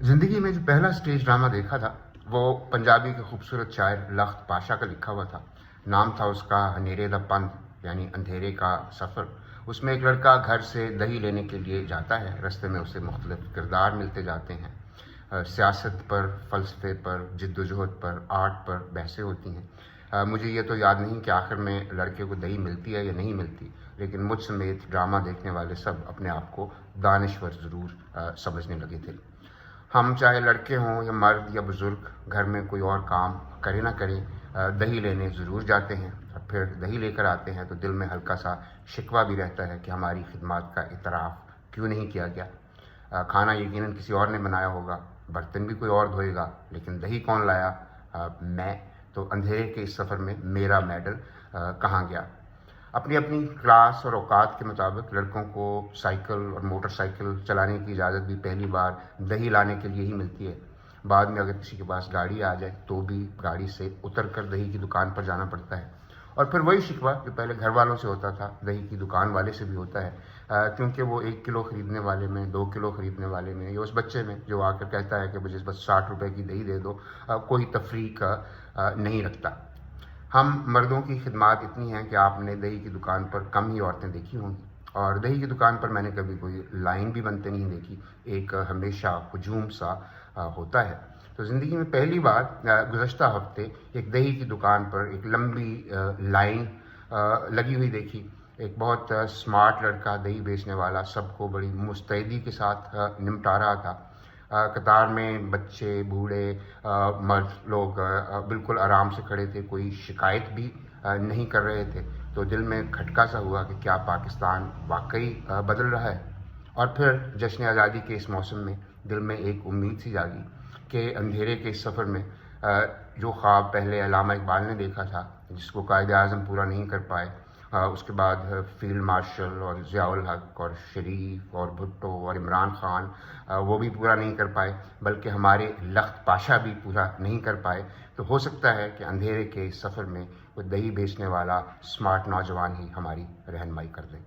ज़िंदगी में जो पहला स्टेज ड्रामा देखा था वो पंजाबी के खूबसूरत शायर लख्त पाशा का लिखा हुआ था। नाम था उसका हनेरे दा पंथ, यानी अंधेरे का सफ़र। उसमें एक लड़का घर से दही लेने के लिए जाता है। रास्ते में उसे मुख्तलिफ किरदार मिलते जाते हैं। सियासत पर, फ़लसफ़े पर, जिद्दोजहद पर, आर्ट पर बहसें होती हैं। मुझे ये तो याद नहीं कि आखिर में लड़के को दही मिलती है या नहीं मिलती, लेकिन मुझ समेत ड्रामा देखने वाले सब अपने आप को दानिश्वर ज़रूर समझने लगे थे। हम चाहे लड़के हों या मर्द या बुज़ुर्ग, घर में कोई और काम करे ना करे, दही लेने ज़रूर जाते हैं। और फिर दही लेकर आते हैं तो दिल में हल्का सा शिकवा भी रहता है कि हमारी खिदमत का इतराफ़ क्यों नहीं किया गया। खाना यकीनन किसी और ने बनाया होगा, बर्तन भी कोई और धोएगा, लेकिन दही कौन लाया? मैं। तो अंधेरे के इस सफ़र में मेरा मेडल कहाँ गया? अपनी अपनी क्लास और औकात के मुताबिक लड़कों को साइकिल और मोटर साइकिल चलाने की इजाज़त भी पहली बार दही लाने के लिए ही मिलती है। बाद में अगर किसी के पास गाड़ी आ जाए तो भी गाड़ी से उतर कर दही की दुकान पर जाना पड़ता है। और फिर वही शिकवा जो पहले घर वालों से होता था, दही की दुकान वाले से भी होता है, क्योंकि वो 1 किलो ख़रीदने वाले में, 2 किलो ख़रीदने वाले में, या उस बच्चे में जो आकर कहता है कि मुझे बस 60 रुपये की दही दे दो, कोई तफरीक नहीं रखता। हम मर्दों की खिदमत इतनी है कि आपने दही की दुकान पर कम ही औरतें देखी होंगी, और दही की दुकान पर मैंने कभी कोई लाइन भी बनते नहीं देखी। एक हमेशा हजूम सा होता है। तो ज़िंदगी में पहली बार गुज़श्ता हफ्ते एक दही की दुकान पर एक लंबी लाइन लगी हुई देखी। एक बहुत स्मार्ट लड़का, दही बेचने वाला, सबको बड़ी मुस्तैदी के साथ निपटा रहा था। कतार में बच्चे, बूढ़े, मर्द लोग बिल्कुल आराम से खड़े थे, कोई शिकायत भी नहीं कर रहे थे। तो दिल में खटका सा हुआ कि क्या पाकिस्तान वाकई बदल रहा है? और फिर जश्न आज़ादी के इस मौसम में दिल में एक उम्मीद सी जागी कि अंधेरे के इस सफ़र में जो ख्वाब पहले अल्लामा इकबाल ने देखा था, जिसको कायदे आज़म पूरा नहीं कर पाए, उसके बाद फील्ड मार्शल और ज़ियाउल हक और शरीफ और भुट्टो और इमरान ख़ान, वो भी पूरा नहीं कर पाए, बल्कि हमारे लख्त पाशा भी पूरा नहीं कर पाए। तो हो सकता है कि अंधेरे के इस सफ़र में वो दही बेचने वाला स्मार्ट नौजवान ही हमारी रहनुमाई कर दे।